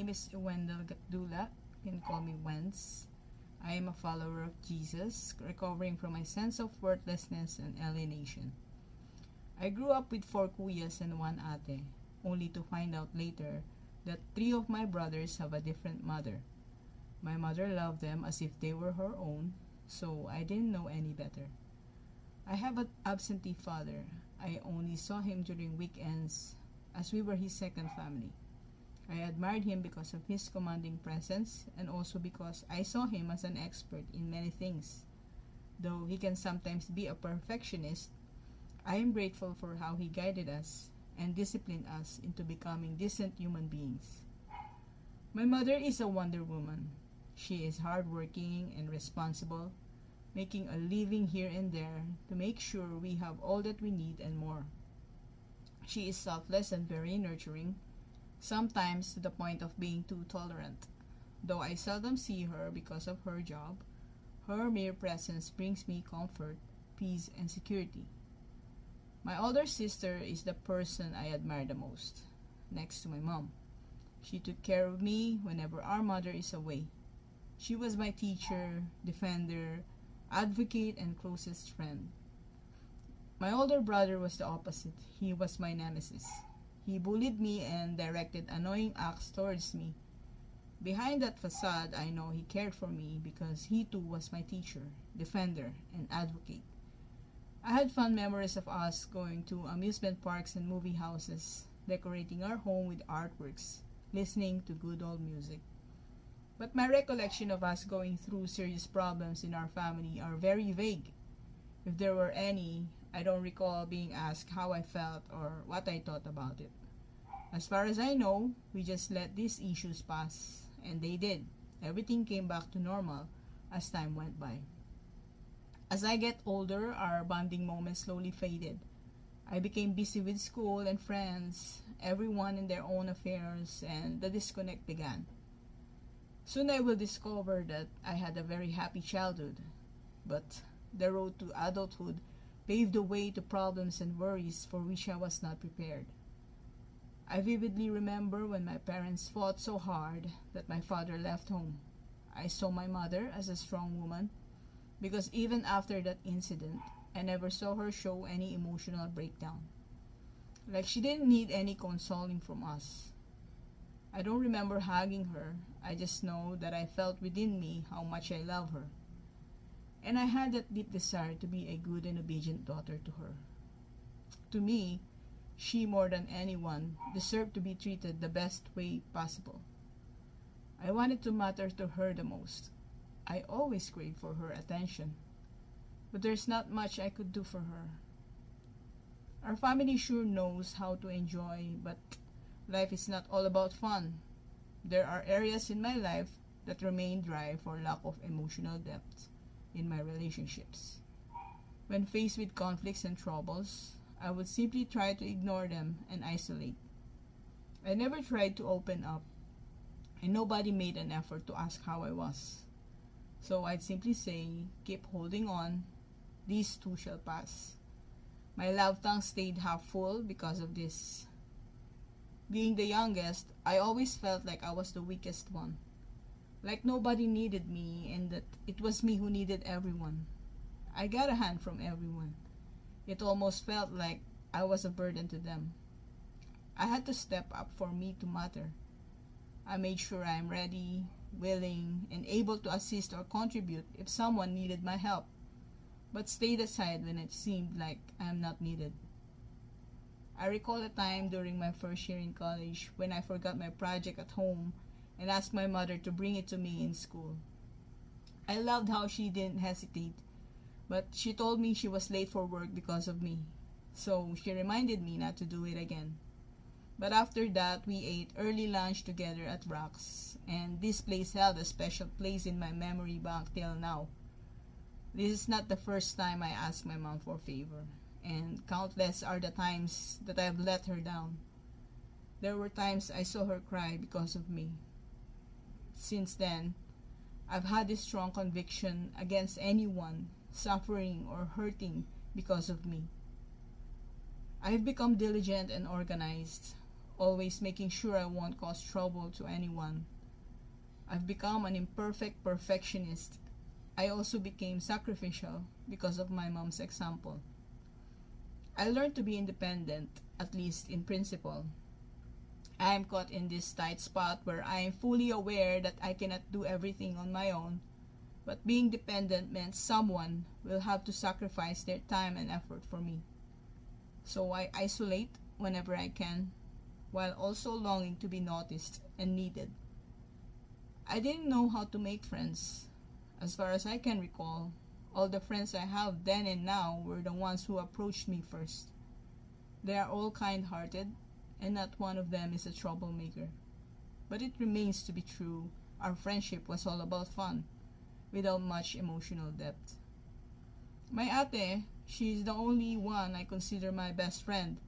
name is Gatdula. You can call me Wendz. I am a follower of Jesus, recovering from my sense of worthlessness and alienation. I grew up with 4 kuyas and 1 ate, only to find out later that 3 of my brothers have a different mother. My mother loved them as if they were her own, so I didn't know any better. I have an absentee father. I only saw him during weekends, as we were his second family. I admired him because of his commanding presence and also because I saw him as an expert in many things. Though he can sometimes be a perfectionist, I am grateful for how he guided us and disciplined us into becoming decent human beings. My mother is a wonder woman. She is hardworking and responsible, making a living here and there to make sure we have all that we need and more. She is selfless and very nurturing, sometimes to the point of being too tolerant. Though I seldom see her because of her job, her mere presence brings me comfort, peace, and security. My older sister is the person I admire the most, next to my mom. She took care of me whenever our mother is away. She was my teacher, defender, advocate, and closest friend. My older brother was the opposite. He was my nemesis. He bullied me and directed annoying acts towards me. Behind that facade, I know he cared for me because he too was my teacher, defender, and advocate. I had fond memories of us going to amusement parks and movie houses, decorating our home with artworks, listening to good old music. But my recollection of us going through serious problems in our family are very vague. If there were any, I don't recall being asked how I felt or what I thought about it. As far as I know, we just let these issues pass, and they did. Everything came back to normal as time went by. As I get older, our bonding moments slowly faded. I became busy with school and friends, everyone in their own affairs, and the disconnect began. Soon I will discover that I had a very happy childhood, but the road to adulthood paved the way to problems and worries for which I was not prepared. I vividly remember when my parents fought so hard that my father left home. I saw my mother as a strong woman, because even after that incident, I never saw her show any emotional breakdown. Like she didn't need any consoling from us. I don't remember hugging her. I just know that I felt within me how much I love her. And I had that deep desire to be a good and obedient daughter to her. To me, she more than anyone deserved to be treated the best way possible. I wanted to matter to her the most. I always craved for her attention, but there's not much I could do for her. Our family sure knows how to enjoy, but life is not all about fun. There are areas in my life that remain dry for lack of emotional depth in my relationships. When faced with conflicts and troubles, I would simply try to ignore them and isolate. I never tried to open up, and nobody made an effort to ask how I was. So I'd simply say, keep holding on, these too shall pass. My love tank stayed half full because of this. Being the youngest, I always felt like I was the weakest one. Like nobody needed me and that it was me who needed everyone. I got a hand from everyone. It almost felt like I was a burden to them. I had to step up for me to matter. I made sure I am ready, willing, and able to assist or contribute if someone needed my help, but stayed aside when it seemed like I am not needed. I recall a time during my first year in college when I forgot my project at home and asked my mother to bring it to me in school. I loved how she didn't hesitate, but she told me she was late for work because of me, so she reminded me not to do it again. But after that, we ate early lunch together at Rock's, and this place held a special place in my memory bank till now. This is not the first time I asked my mom for a favor, and countless are the times that I have let her down. There were times I saw her cry because of me. Since then, I've had this strong conviction against anyone suffering or hurting because of me. I've become diligent and organized, always making sure I won't cause trouble to anyone. I've become an imperfect perfectionist. I also became sacrificial because of my mom's example. I learned to be independent, at least in principle. I am caught in this tight spot where I am fully aware that I cannot do everything on my own, but being dependent meant someone will have to sacrifice their time and effort for me. So I isolate whenever I can, while also longing to be noticed and needed. I didn't know how to make friends. As far as I can recall, all the friends I have then and now were the ones who approached me first. They are all kind-hearted, and not one of them is a troublemaker. But it remains to be true, our friendship was all about fun, without much emotional depth. My ate, she is the only one I consider my best friend,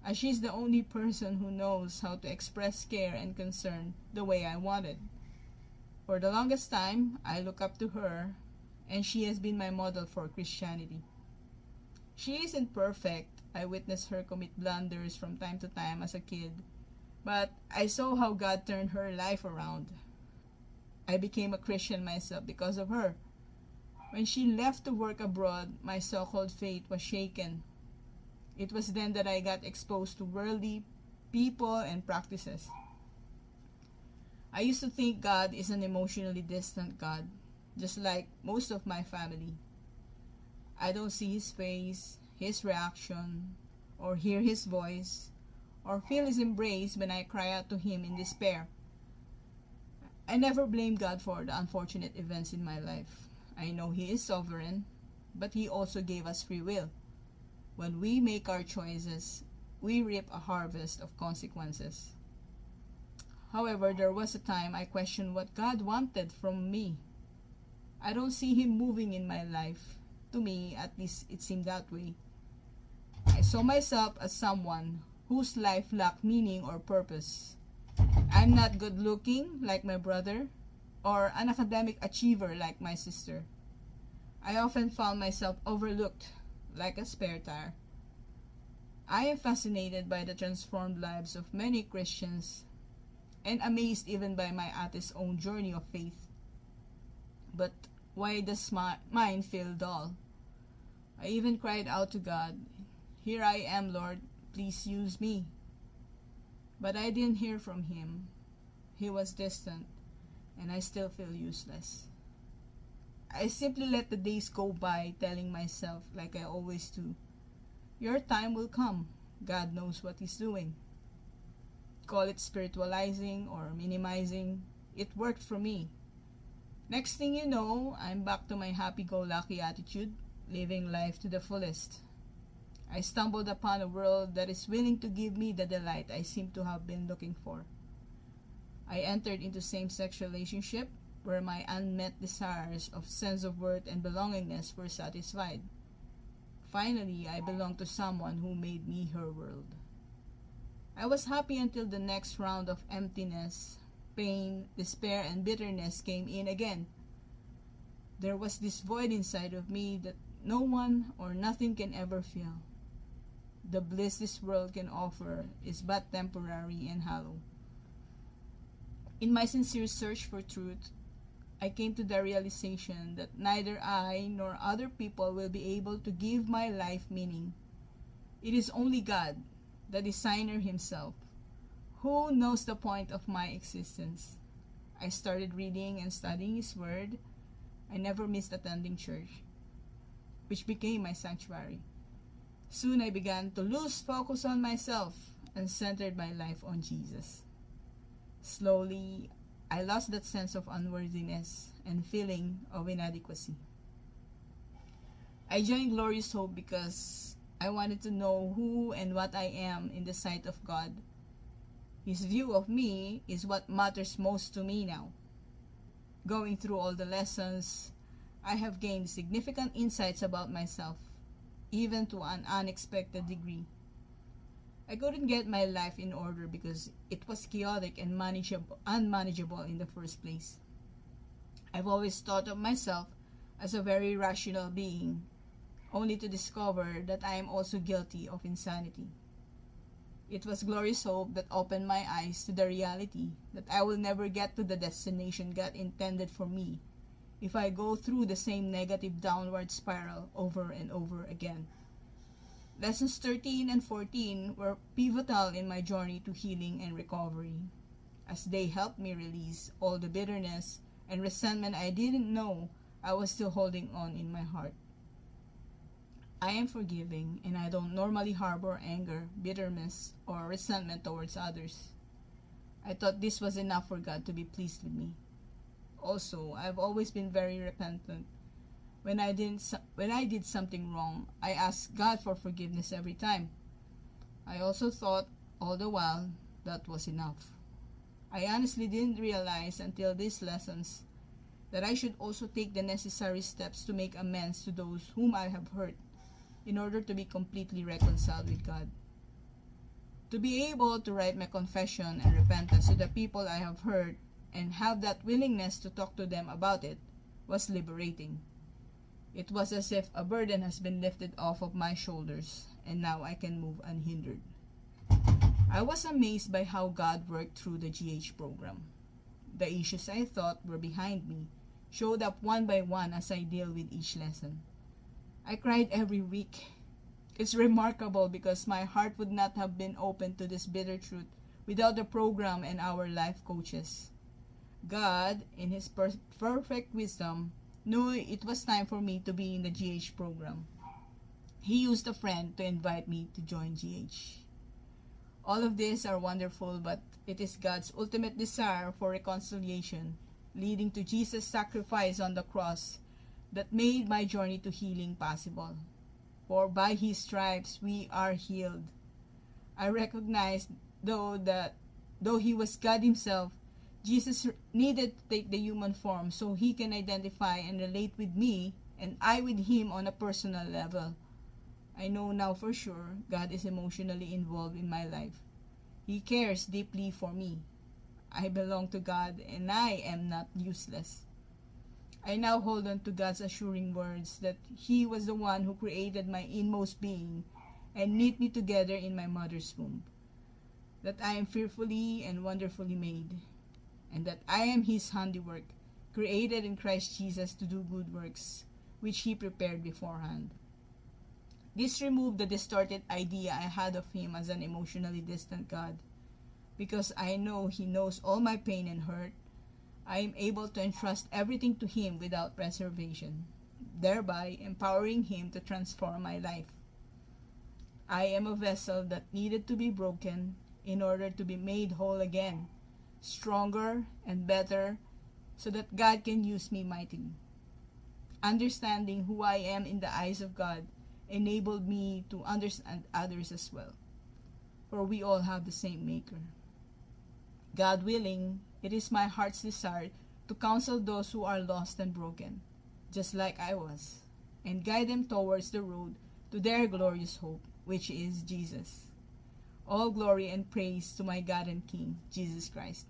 as she is the only person who knows how to express care and concern the way I wanted. For the longest time, I look up to her, and she has been my model for Christianity. She isn't perfect. I witnessed her commit blunders from time to time as a kid, but I saw how God turned her life around. I became a Christian myself because of her. When she left to work abroad, my so-called faith was shaken. It was then that I got exposed to worldly people and practices. I used to think God is an emotionally distant God, just like most of my family. I don't see his face, his reaction, or hear his voice, or feel his embrace when I cry out to him in despair. I never blame God for the unfortunate events in my life. I know he is sovereign, but he also gave us free will. When we make our choices, we reap a harvest of consequences. However, there was a time I questioned what God wanted from me. I don't see him moving in my life. To me, at least it seemed that way. I saw myself as someone whose life lacked meaning or purpose. I'm not good looking like my brother, or an academic achiever like my sister. I often found myself overlooked like a spare tire. I am fascinated by the transformed lives of many Christians and amazed even by my ate's own journey of faith. But why does mine feel dull? I even cried out to God, "Here I am, Lord, please use me." But I didn't hear from him. He was distant, and I still feel useless. I simply let the days go by telling myself, like I always do, "Your time will come. God knows what he's doing." Call it spiritualizing or minimizing. It worked for me. Next thing you know, I'm back to my happy-go-lucky attitude, living life to the fullest. I stumbled upon a world that is willing to give me the delight I seem to have been looking for. I entered into same-sex relationship where my unmet desires of sense of worth and belongingness were satisfied. Finally, I belonged to someone who made me her world. I was happy until the next round of emptiness, pain, despair, and bitterness came in again. There was this void inside of me that no one or nothing can ever fill. The bliss this world can offer is but temporary and hollow. In my sincere search for truth, I came to the realization that neither I nor other people will be able to give my life meaning. It is only God, the designer himself, who knows the point of my existence. I started reading and studying his word. I never missed attending church, which became my sanctuary. Soon I began to lose focus on myself and centered my life on Jesus. Slowly, I lost that sense of unworthiness and feeling of inadequacy. I joined Glorious Hope because I wanted to know who and what I am in the sight of God. His view of me is what matters most to me now. Going through all the lessons, I have gained significant insights about myself, even to an unexpected degree. I couldn't get my life in order because it was chaotic and unmanageable in the first place. I've always thought of myself as a very rational being, only to discover that I am also guilty of insanity. It was glorious hope that opened my eyes to the reality that I will never get to the destination God intended for me if I go through the same negative downward spiral over and over again. Lessons 13 and 14 were pivotal in my journey to healing and recovery, as they helped me release all the bitterness and resentment I didn't know I was still holding on in my heart. I am forgiving, and I don't normally harbor anger, bitterness, or resentment towards others. I thought this was enough for God to be pleased with me. Also, I've always been very repentant. When I did something wrong, I asked God for forgiveness every time. I also thought all the while that was enough. I honestly didn't realize until these lessons that I should also take the necessary steps to make amends to those whom I have hurt in order to be completely reconciled with God. To be able to write my confession and repentance to the people I have hurt and have that willingness to talk to them about it was liberating. It was as if a burden has been lifted off of my shoulders, and now I can move unhindered. I was amazed by how God worked through the GH program. The issues I thought were behind me showed up one by one as I deal with each lesson. I cried every week. It's remarkable because my heart would not have been open to this bitter truth without the program and our life coaches. God, in His perfect wisdom, knew it was time for me to be in the GH program. He used a friend to invite me to join GH. All of these are wonderful, but it is God's ultimate desire for reconciliation, leading to Jesus' sacrifice on the cross, that made my journey to healing possible. For by His stripes we are healed. I recognize though He was God Himself, Jesus needed to take the human form so He can identify and relate with me and I with Him on a personal level. I know now for sure God is emotionally involved in my life. He cares deeply for me. I belong to God and I am not useless. I now hold on to God's assuring words that He was the one who created my inmost being and knit me together in my mother's womb, that I am fearfully and wonderfully made, and that I am His handiwork, created in Christ Jesus to do good works, which He prepared beforehand. This removed the distorted idea I had of Him as an emotionally distant God. Because I know He knows all my pain and hurt, I am able to entrust everything to Him without reservation, thereby empowering Him to transform my life. I am a vessel that needed to be broken in order to be made whole again, stronger and better, so that God can use me mightily. Understanding who I am in the eyes of God enabled me to understand others as well, for we all have the same Maker. God willing, it is my heart's desire to counsel those who are lost and broken, just like I was, and guide them towards the road to their glorious hope, which is Jesus. All glory and praise to my God and King, Jesus Christ.